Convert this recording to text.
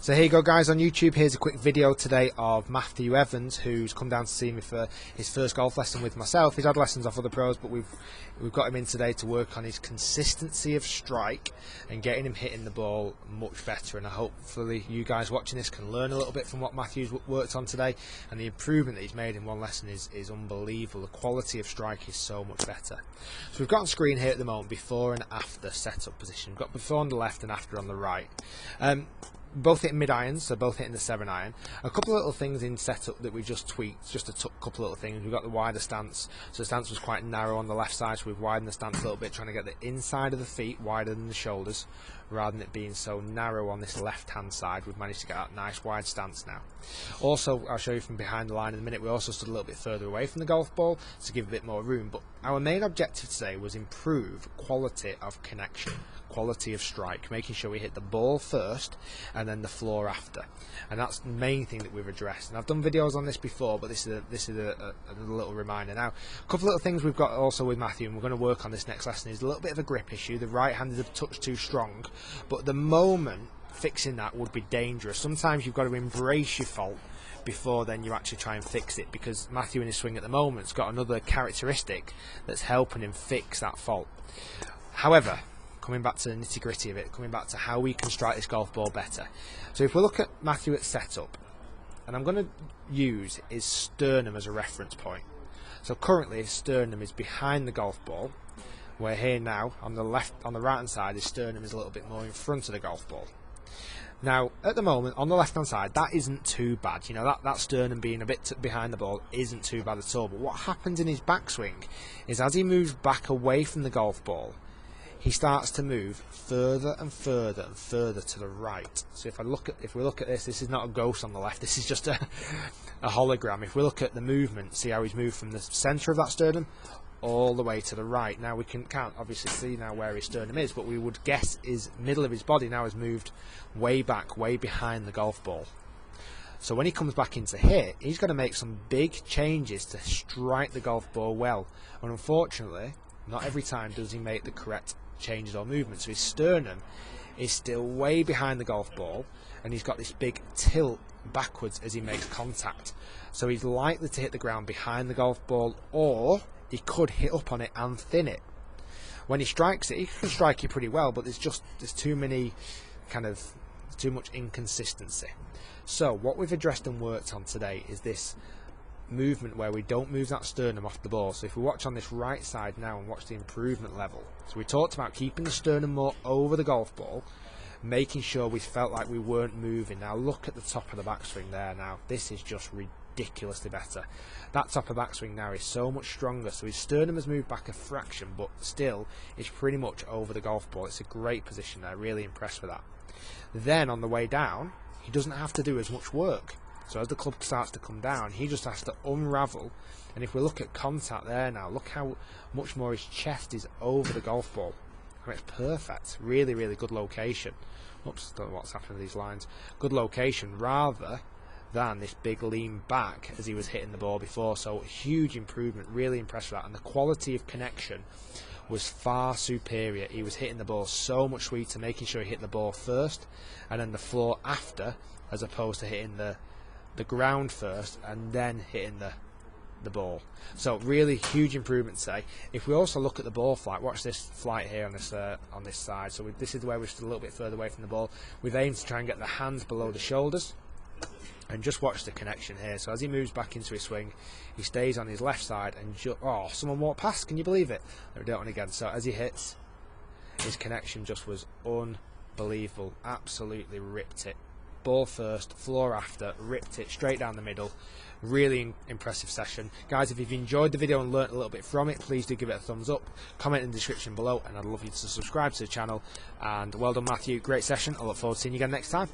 So here you go, guys, on YouTube. Here's a quick video today of Matthew Evans, who's come down to see me for his first golf lesson with myself. He's had lessons off other pros, but we've got him in today to work on his consistency of strike and getting him hitting the ball much better. And hopefully you guys watching this can learn a little bit from what Matthew's worked on today. And the improvement that he's made in one lesson is unbelievable. The quality of strike is so much better. So we've got on screen here at the moment before and after setup position. We've got before on the left and after on the right. Both hitting mid-irons, so both hitting the 7-iron. A couple of little things in setup that we just tweaked, just a couple of little things. We've got the wider stance, so the stance was quite narrow on the left side, so we've widened the stance a little bit, trying to get the inside of the feet wider than the shoulders, rather than it being so narrow on this left-hand side. We've managed to get that nice wide stance now. Also, I'll show you from behind the line in a minute, we also stood a little bit further away from the golf ball to give a bit more room, but our main objective today was improve quality of connection, quality of strike, making sure we hit the ball first and then the floor after, and that's the main thing that we've addressed. And I've done videos on this before, but this is a little reminder now. A couple of little things we've got also with Matthew, and we're going to work on this next lesson, is a little bit of a grip issue. The right hand is a touch too strong, but at the moment fixing that would be dangerous. Sometimes you've got to embrace your fault before then you actually try and fix it, because Matthew in his swing at the moment has got another characteristic that's helping him fix that fault. However, coming back to the nitty gritty of it, coming back to how we can strike this golf ball better. So if we look at Matthew at setup, and I'm going to use his sternum as a reference point. So currently his sternum is behind the golf ball, where here now on the right hand side his sternum is a little bit more in front of the golf ball. Now at the moment on the left hand side that isn't too bad, you know, that sternum being a bit behind the ball isn't too bad at all. But what happens in his backswing is as he moves back away from the golf ball, he starts to move further and further and further to the right. So if we look at this is not a ghost on the left, this is just a hologram. If we look at the movement, see how he's moved from the centre of that sternum all the way to the right. Now we can't obviously see now where his sternum is, but we would guess his middle of his body now has moved way back, way behind the golf ball. So when he comes back into hit, he's going to make some big changes to strike the golf ball well. And unfortunately, not every time does he make the correct changes or movements. So his sternum is still way behind the golf ball, and he's got this big tilt backwards as he makes contact. So he's likely to hit the ground behind the golf ball, or he could hit up on it and thin it. When he strikes it, he can strike it pretty well, but there's too much inconsistency. So what we've addressed and worked on today is this movement where we don't move that sternum off the ball. So if we watch on this right side now and watch the improvement level, so we talked about keeping the sternum more over the golf ball, making sure we felt like we weren't moving. Now look at the top of the backswing there. Now this is just ridiculously better. That top of backswing now is so much stronger, so his sternum has moved back a fraction, but still it's pretty much over the golf ball. It's a great position there, really impressed with that. Then on the way down he doesn't have to do as much work. So as the club starts to come down, he just has to unravel. And if we look at contact there now, look how much more his chest is over the golf ball. And it's perfect. Really, really good location. Oops, don't know what's happened to these lines. Good location rather than this big lean back as he was hitting the ball before. So huge improvement. Really impressed with that. And the quality of connection was far superior. He was hitting the ball so much sweeter, making sure he hit the ball first and then the floor after, as opposed to hitting the ground first and then hitting the ball. So really huge improvement today. If we also look at the ball flight, watch this flight here on this side. So this is where we're still a little bit further away from the ball. We've aimed to try and get the hands below the shoulders, and just watch the connection here. So as he moves back into his swing, he stays on his left side and oh, someone walked past, can you believe it? Let me do it on again. So as he hits, his connection just was unbelievable. Absolutely ripped it. Ball first, floor after, ripped it straight down the middle. Really impressive session. Guys, if you've enjoyed the video and learnt a little bit from it, please do give it a thumbs up, comment in the description below, and I'd love you to subscribe to the channel. And well done, Matthew, great session. I look forward to seeing you again next time.